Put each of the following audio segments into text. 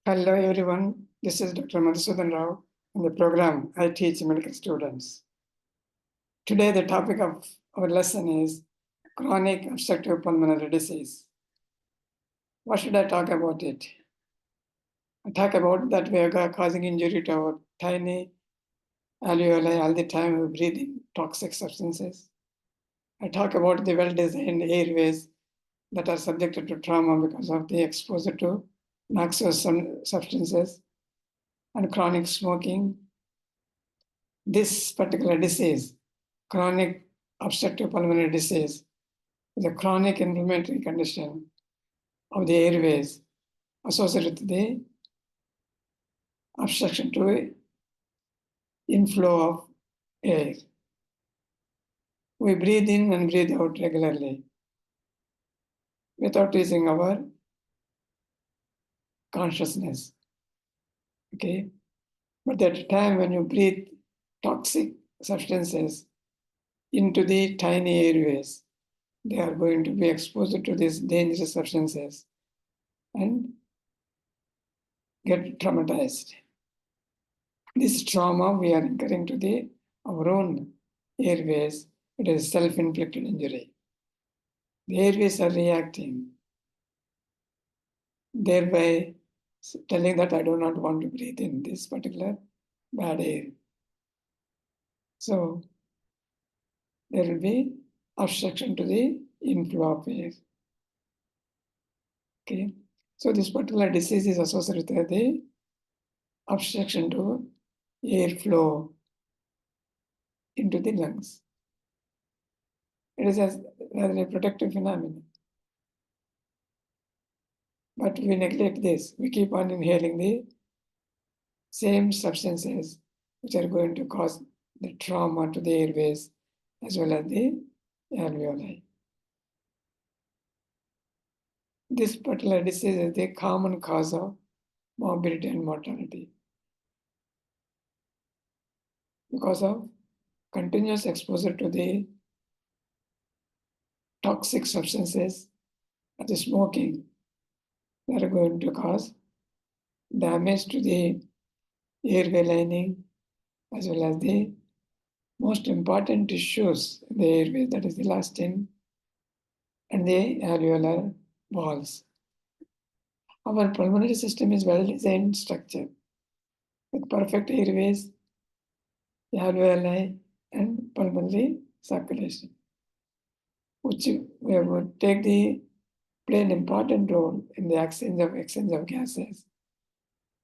Hello everyone, this is Dr. Madhusudan Rao in the program I teach medical students. Today the topic of our lesson is chronic obstructive pulmonary disease. What should I talk about it? I talk about that we are causing injury to our tiny alveoli all the time we breathe in toxic substances. I talk about the well-designed airways that are subjected to trauma because of the exposure to noxious substances and chronic smoking. This particular disease, chronic obstructive pulmonary disease, is a chronic inflammatory condition of the airways associated with the obstruction to inflow of air. We breathe in and breathe out regularly without using our consciousness. Okay? But at the time when you breathe toxic substances into the tiny airways, they are going to be exposed to these dangerous substances and get traumatized. This trauma we are incurring to our own airways. It is self-inflicted injury. The airways are reacting, thereby telling that I do not want to breathe in this particular bad air. So there will be obstruction to the inflow of air. Okay. So this particular disease is associated with the obstruction to airflow into the lungs. It is rather a protective phenomenon. But we neglect this. We keep on inhaling the same substances which are going to cause the trauma to the airways as well as the alveoli. This particular disease is the common cause of morbidity and mortality because of continuous exposure to the toxic substances of the smoking that are going to cause damage to the airway lining as well as the most important tissues in the airway, that is the elastin and the alveolar walls. Our pulmonary system is well-designed structure with perfect airways, alveoli, and pulmonary circulation, which would play an important role in the exchange of gases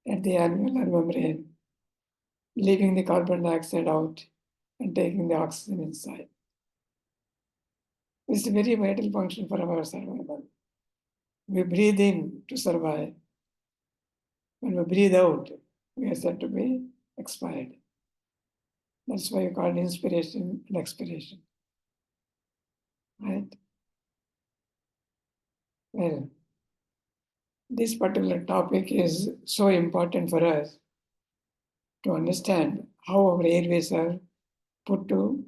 at the alveolar membrane, leaving the carbon dioxide out and taking the oxygen inside. This is a very vital function for our survival. We breathe in to survive. When we breathe out, we are said to be expired. That's why we call it inspiration and expiration. Right? Well, this particular topic is so important for us to understand how our airways are put to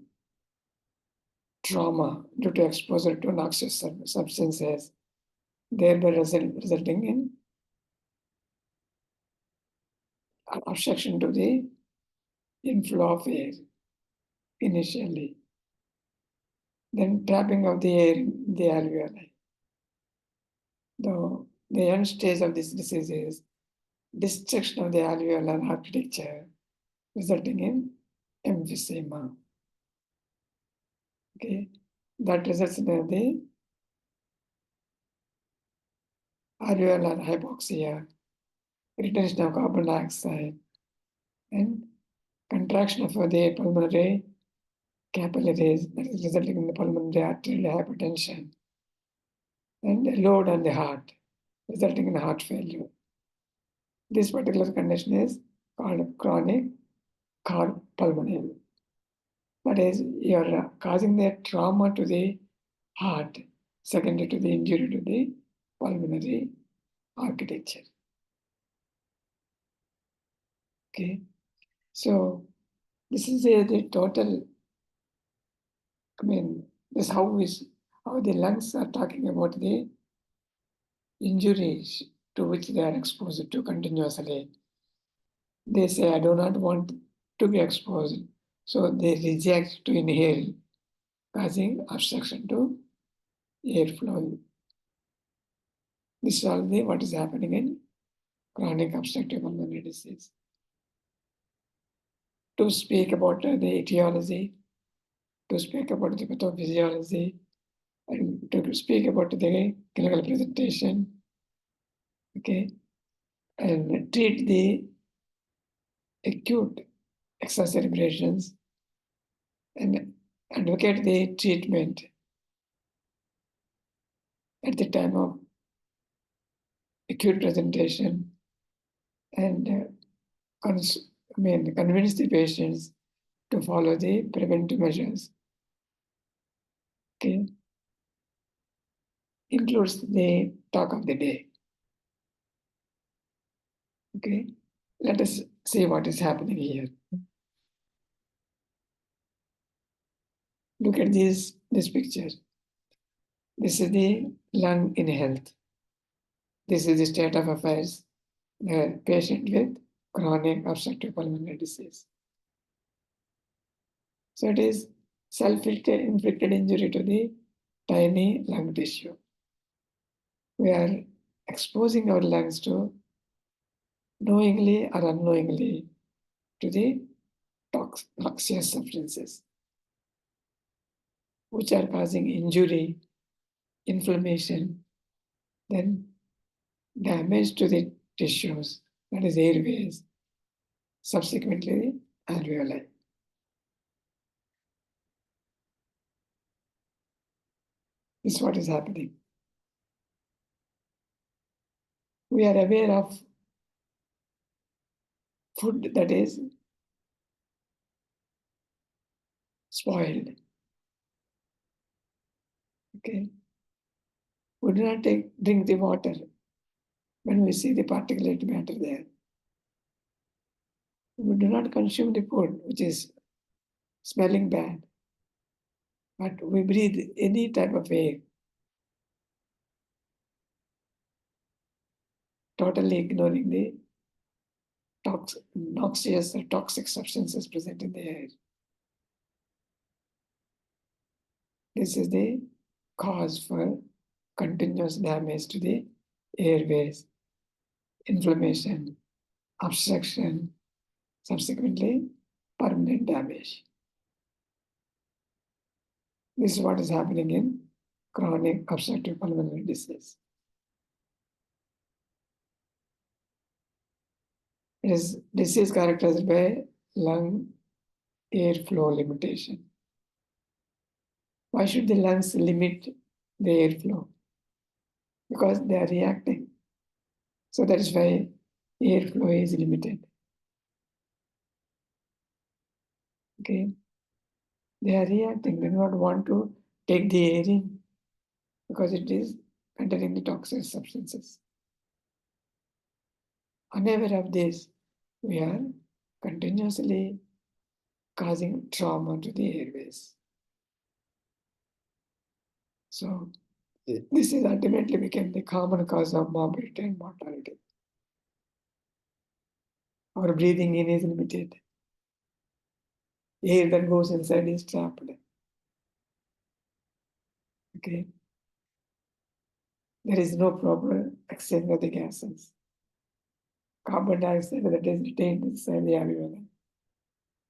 trauma due to exposure to noxious substances, thereby resulting in obstruction to the inflow of air initially, then trapping of the air in the alveoli. The end stage of this disease is destruction of the alveolar architecture, resulting in emphysema. Okay, that results in the alveolar hypoxia, retention of carbon dioxide, and contraction of the pulmonary capillaries, that is resulting in the pulmonary arterial hypertension, and a load on the heart, resulting in heart failure. This particular condition is called chronic pulmonary. That is, you are causing the trauma to the heart, secondary to the injury to the pulmonary architecture. Okay, so this is the total. This how the lungs are talking about the injuries to which they are exposed to continuously. They say, I do not want to be exposed. So they reject to inhale, causing obstruction to airflow. This is all what is happening in chronic obstructive pulmonary disease. To speak about the etiology, to speak about the pathophysiology, and to speak about the clinical presentation, okay, and treat the acute exacerbations and advocate the treatment at the time of acute presentation and convince the patients to follow the preventive measures. Okay, includes the talk of the day. Okay, let us see what is happening here. Look at this picture. This is the lung in health. This is the state of affairs. The patient with chronic obstructive pulmonary disease. So it is self-inflicted injury to the tiny lung tissue. We are exposing our lungs to knowingly or unknowingly to the noxious substances, which are causing injury, inflammation, then damage to the tissues, that is airways, subsequently the alveoli. This is what is happening. We are aware of food that is spoiled. Okay. We do not drink the water when we see the particulate matter there. We do not consume the food which is smelling bad, but we breathe any type of air, totally ignoring the noxious or toxic substances present in the air. This is the cause for continuous damage to the airways, inflammation, obstruction, subsequently permanent damage. This is what is happening in chronic obstructive pulmonary disease. It is disease characterized by lung airflow limitation. Why should the lungs limit the airflow? Because they are reacting. So that is why airflow is limited. Okay. They are reacting. They do not want to take the air in because it is containing the toxic substances. Unaware of this, we are continuously causing trauma to the airways. So this is ultimately became the common cause of morbidity and mortality. Our breathing in is limited. Air that goes inside is trapped. Okay. There is no proper exchange of the gases. Carbon dioxide that is retained inside the alveoli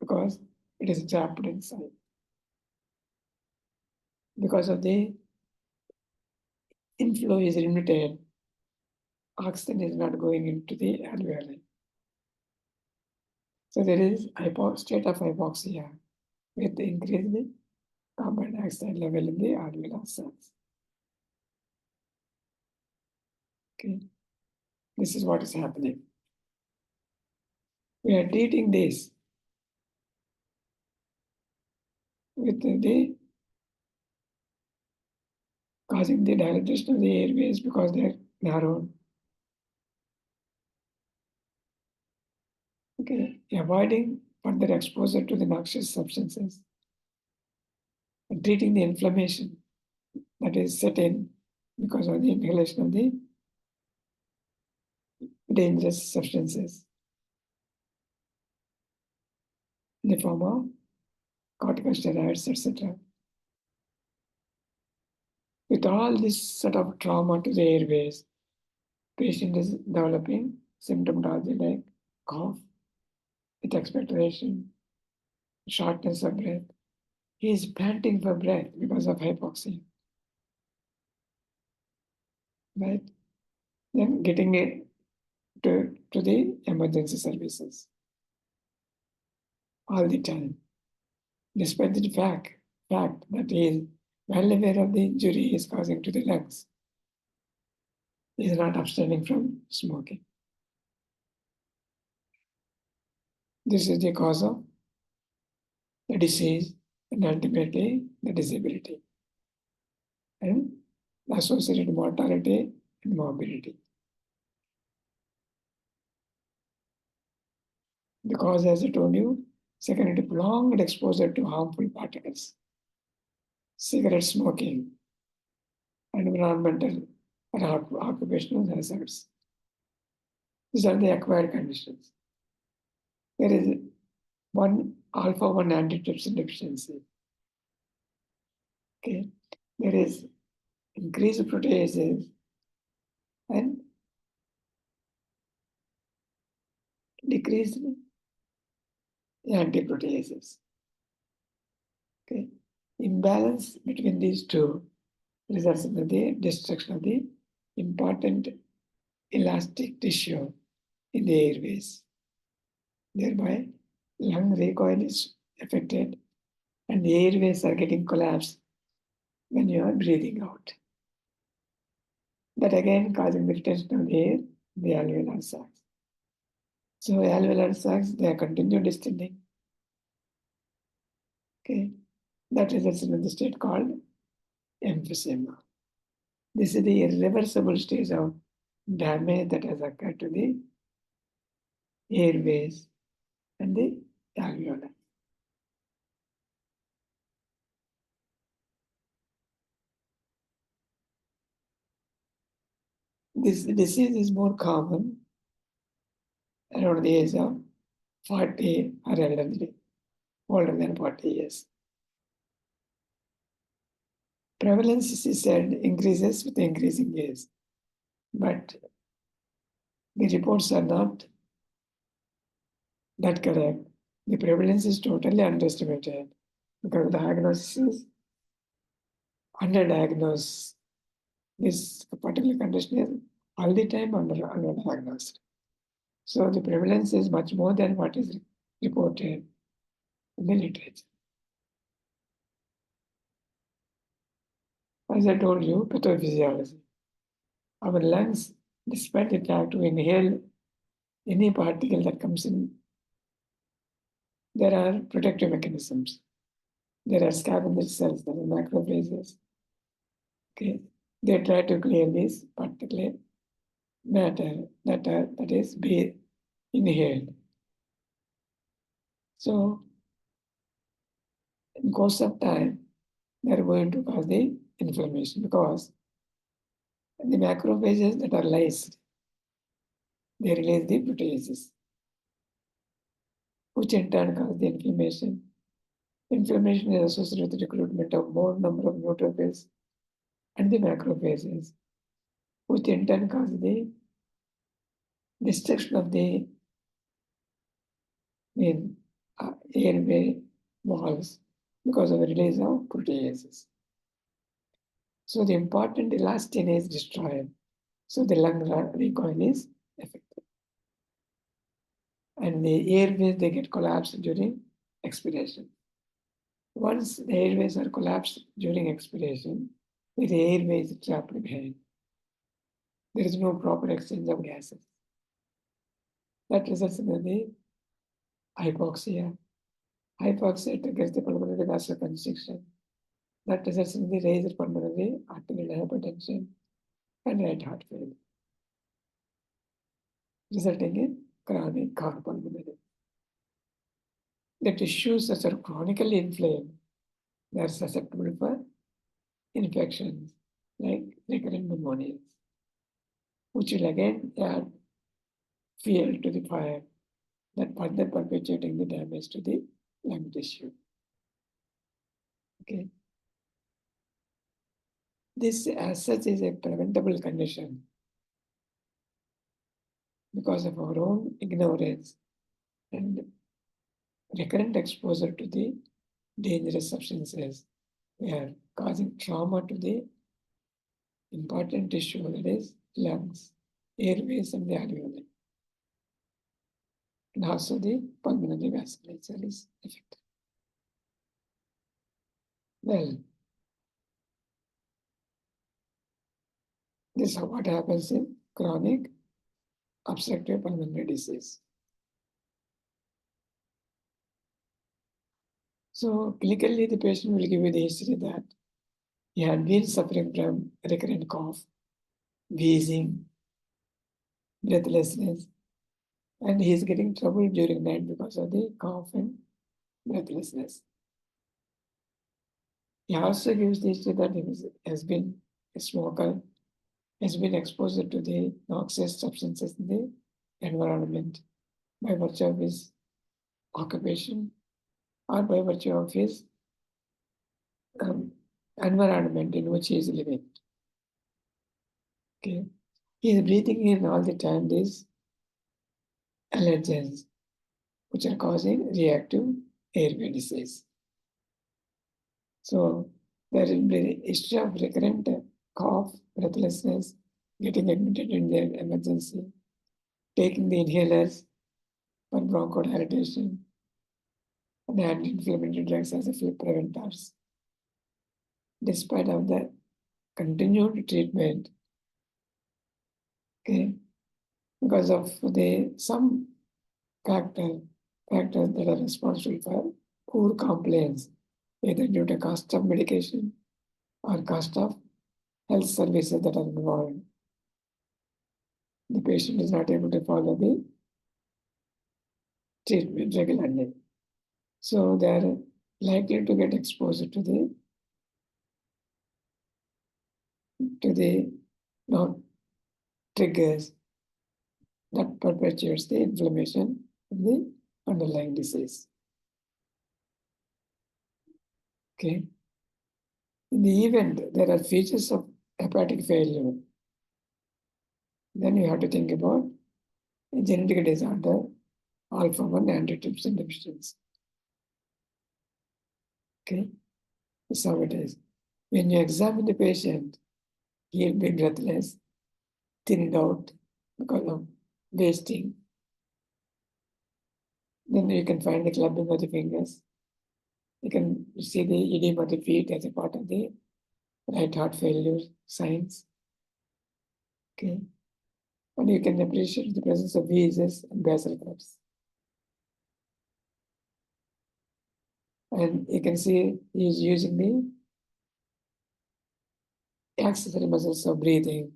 because it is trapped inside. Because of the inflow is limited, oxygen is not going into the alveoli. So there is state of hypoxia with increased carbon dioxide level in the alveolar cells. Okay, this is what is happening. We are treating this with the causing the dilatation of the airways because they are narrowed. Okay, avoiding further exposure to the noxious substances and treating the inflammation that is set in because of the inhalation of the dangerous substances in the form of corticosteroids, etc. With all this sort of trauma to the airways, patient is developing symptomatology like cough with expectoration, shortness of breath. He is panting for breath because of hypoxia, right? Then getting it to the emergency services all the time, despite the fact that he is well aware of the injury he is causing to the lungs. He is not abstaining from smoking. This is the cause of the disease and ultimately the disability and the associated mortality and morbidity. Because, as I told you, second, prolonged exposure to harmful particles, cigarette smoking, environmental or occupational hazards. These are the acquired conditions. There is one alpha-1 antitrypsin deficiency. Okay, there is increased proteases and decreased antiproteases. Okay, imbalance between these two results in the destruction of the important elastic tissue in the airways. Thereby, lung recoil is affected and the airways are getting collapsed when you are breathing out. That again causing the retention of the air in the alveolar sacs. So alveolar sacs, they are continue distending. Okay, that results in the state called emphysema. This is the irreversible stage of damage that has occurred to the airways and the alveoli. This disease is more common around the age of 40 or elderly, older than 40 years. Prevalence, she said, increases with increasing age, but the reports are not that correct. The prevalence is totally underestimated because the diagnosis is underdiagnosed. This particular condition is all the time underdiagnosed. So the prevalence is much more than what is reported in the literature. As I told you, pathophysiology. Our lungs, despite the fact to inhale any particle that comes in, there are protective mechanisms. There are scavenger cells, there are macrophages. Okay, they try to clear this particular matter that is be inhaled. So, in course of time, they are going to cause the inflammation because the macrophages that are lysed, they release the proteases, which in turn cause the inflammation. Inflammation is associated with the recruitment of more number of neutrophils and the macrophages, which in turn cause the destruction of the airway walls because of the release of proteases. So the important elastin is destroyed. So the lung recoil is affected. And the airways, they get collapsed during expiration. Once the airways are collapsed during expiration, the airway is trapped behind. There is no proper exchange of gases. That results in the hypoxia. Hypoxia triggers the pulmonary vasoconstriction. That results in the raised pulmonary arterial hypertension and right heart failure, resulting in chronic heart pulmonary. The tissues that are chronically inflamed, they are susceptible for infections like recurrent pneumonias, which will again add fuel to the fire that further perpetuating the damage to the lung tissue. Okay. This as such is a preventable condition because of our own ignorance and recurrent exposure to the dangerous substances. We are causing trauma to the important tissue, that is lungs, airways, and the alveoli. And also the pulmonary vasculature is affected. Well, this is what happens in chronic obstructive pulmonary disease. So clinically, the patient will give you the history that he had been suffering from recurrent cough, wheezing, breathlessness, and he is getting trouble during night because of the cough and breathlessness. He also gives the history that has been a smoker, has been exposed to the noxious substances in the environment by virtue of his occupation or by virtue of his environment in which he is living. Okay. He is breathing in all the time these allergens, which are causing reactive airway disease. So there will be a history of recurrent cough, breathlessness, getting admitted in the emergency, taking the inhalers for bronchodilation, and anti-inflammatory drugs as a few preventers. Despite of the continued treatment, okay, because of the some factors that are responsible for poor compliance, either due to cost of medication or cost of health services that are involved. The patient is not able to follow the treatment regularly. So they are likely to get exposed to the triggers that perpetuates the inflammation of the underlying disease. Okay. In the event there are features of hepatic failure, then you have to think about a genetic disorder, alpha-1 antitrypsin deficiency. Okay, that's how it is. When you examine the patient, he will be breathless, thinned out because of wasting. Then you can find the clubbing of the fingers. You can see the edema of the feet as a part of the right heart failure signs. Okay. And you can appreciate the presence of wheezes and basal cups. And you can see he is using the accessory muscles of breathing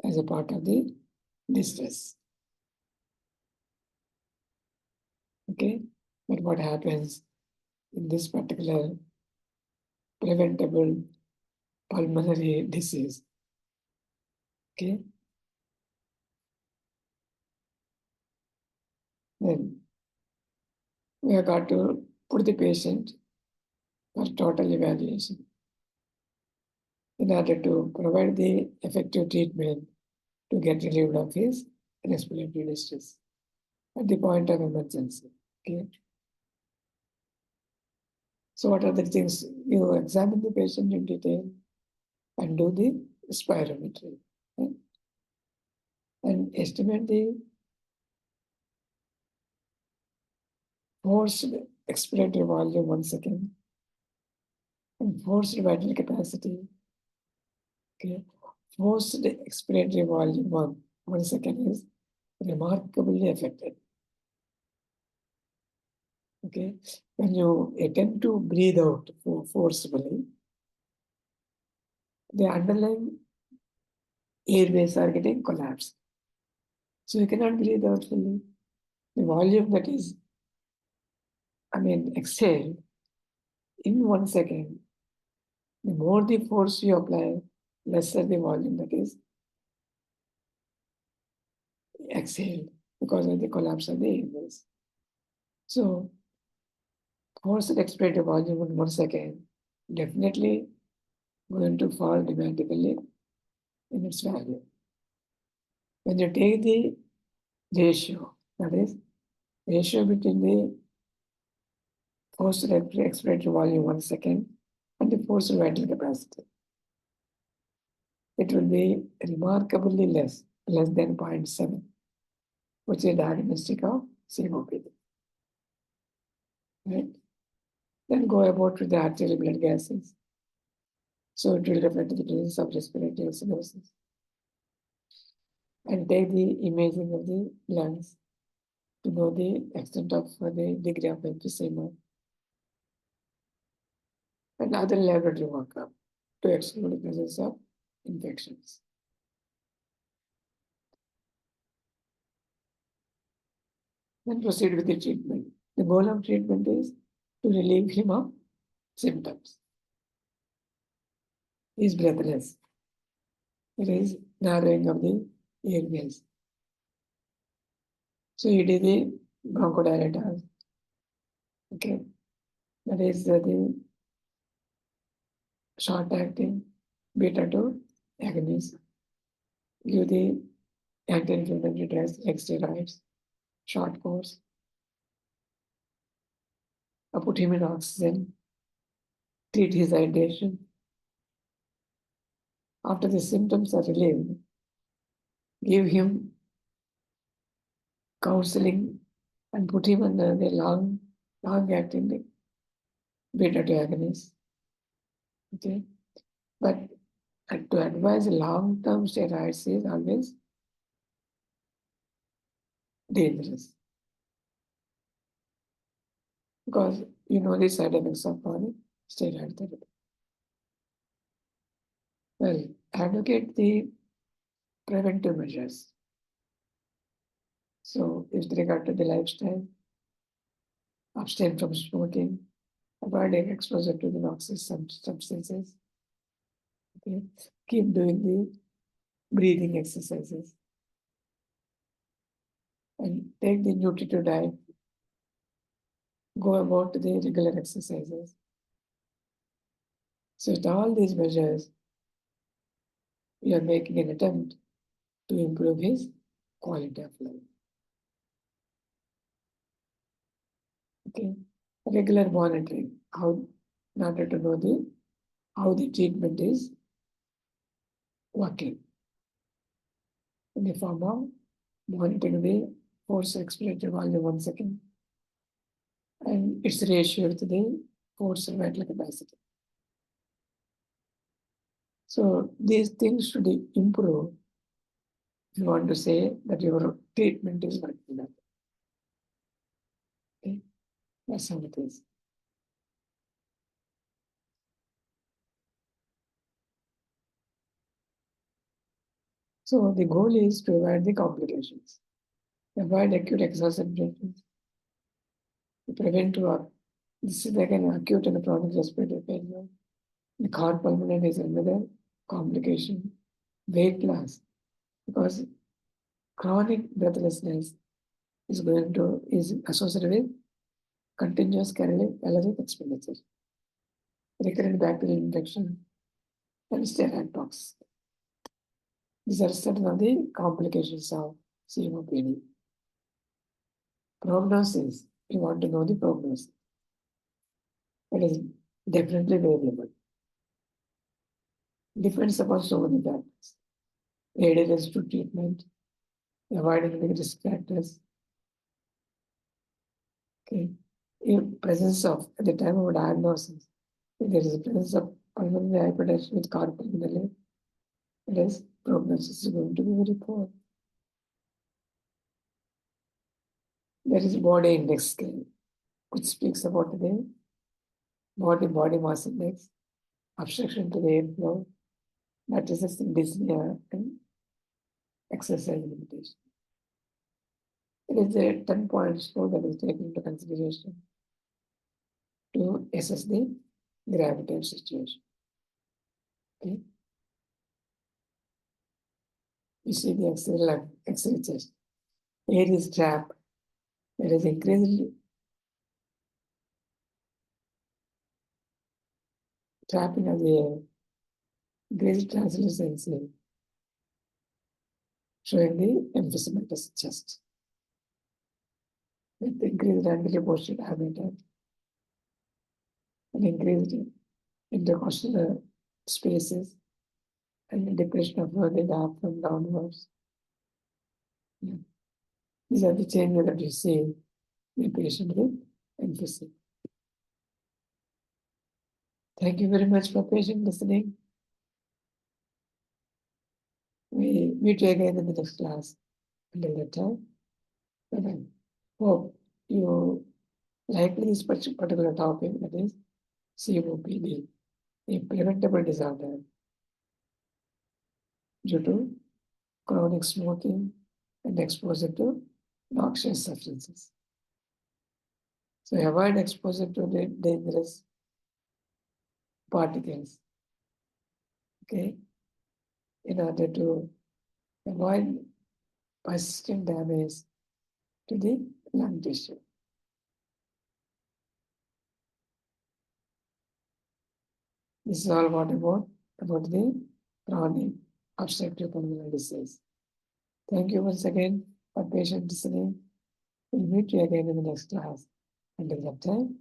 as a part of the distress. Okay, but what happens in this particular preventable pulmonary disease? Okay, then we have got to put the patient for total evaluation in order to provide the effective treatment to get relieved of his respiratory distress at the point of emergency. Okay. So what are the things? You examine the patient in detail and do the spirometry, right? And estimate the forced expiratory volume 1 second and forced vital capacity. Okay, forced expiratory volume 1 second is remarkably affected. Okay, when you attempt to breathe out forcibly, the underlying airways are getting collapsed. So you cannot breathe out fully. The volume that is, exhaled in 1 second, the more the force you apply, lesser the volume that is exhaled because of the collapse of the airways. So, forced expiratory volume in 1 second definitely going to fall dramatically in its value. When you take the ratio, that is, ratio between the forced expiratory volume 1 second and the forced vital capacity, it will be remarkably less than 0.7, which is diagnostic of COPD. Right? Then go about with the arterial blood gases. So it will reflect the presence of respiratory acidosis. And take the imaging of the lungs to know the extent of the degree of emphysema. And other laboratory workup to exclude the presence of infections. Then proceed with the treatment. The goal of treatment is to relieve him of symptoms. He is breathless. There is narrowing of the airways. So it is the bronchodilators. Okay. That is the short-acting beta-2 agonists. Give the anti-inflammatory drugs like steroids, short course. Put him in oxygen. Treat his hydration. After the symptoms are relieved, give him counseling and put him under the long-acting beta-2 agonist. Okay, but to advise long-term steroids is always dangerous because you know the side effects of chronic steroid therapy. Well, advocate the preventive measures. So, with regard to the lifestyle, abstain from smoking, avoiding exposure to the noxious substances. Okay. Keep doing the breathing exercises and take the nutritive diet. Go about the regular exercises. So, with all these measures, we are making an attempt to improve his quality of life. Okay, regular monitoring, how in order to know how the treatment is working in the form of monitoring the forced expiratory volume 1 second and its ratio to the forced vital capacity. So these things should improve if you want to say that your treatment is working. Okay, that's how it is. So the goal is to avoid the complications, avoid acute exacerbations, to prevent war. This is again acute and chronic respiratory failure. The carpulmonary is another complication. Weight loss, because chronic breathlessness is associated with continuous caloric expenditure, recurrent bacterial infection, and steroid tox. These are certain of the complications of COPD. Prognosis, you want to know the prognosis. It is definitely variable. Depends upon so many factors. Adherence to treatment, avoiding the risk factors. Okay. In presence of, at the time of diagnosis, if there is a presence of pulmonary hypertension with carpulmonary, this prognosis is going to be very poor. There is body index scale, which speaks about the body mass index, obstruction to the airflow, that is dyspnea and exercise limitation. It is a 10-point score that is taken into consideration to assess the gravity of situation. Okay. You see the X-ray chest. air is trapped. There is increased trapping of the air, increased translucency, showing the emphysema chest. With increased angular posture habitat and increased intercostal spaces and the depression of the diaphragm downwards. Yeah. These are the changes that you see in the patient with emphysema. Thank you very much for patient listening. We meet you again in the next class. Until that time, bye-bye. Hope you like this particular topic, that is COPD, a preventable disorder due to chronic smoking and exposure to noxious substances. So avoid exposure to the dangerous particles, okay, in order to avoid persistent damage to the lung tissue. This is all about the chronic obstructive pulmonary disease. Thank you once again for patient listening. We'll meet you again in the next class. Until that time,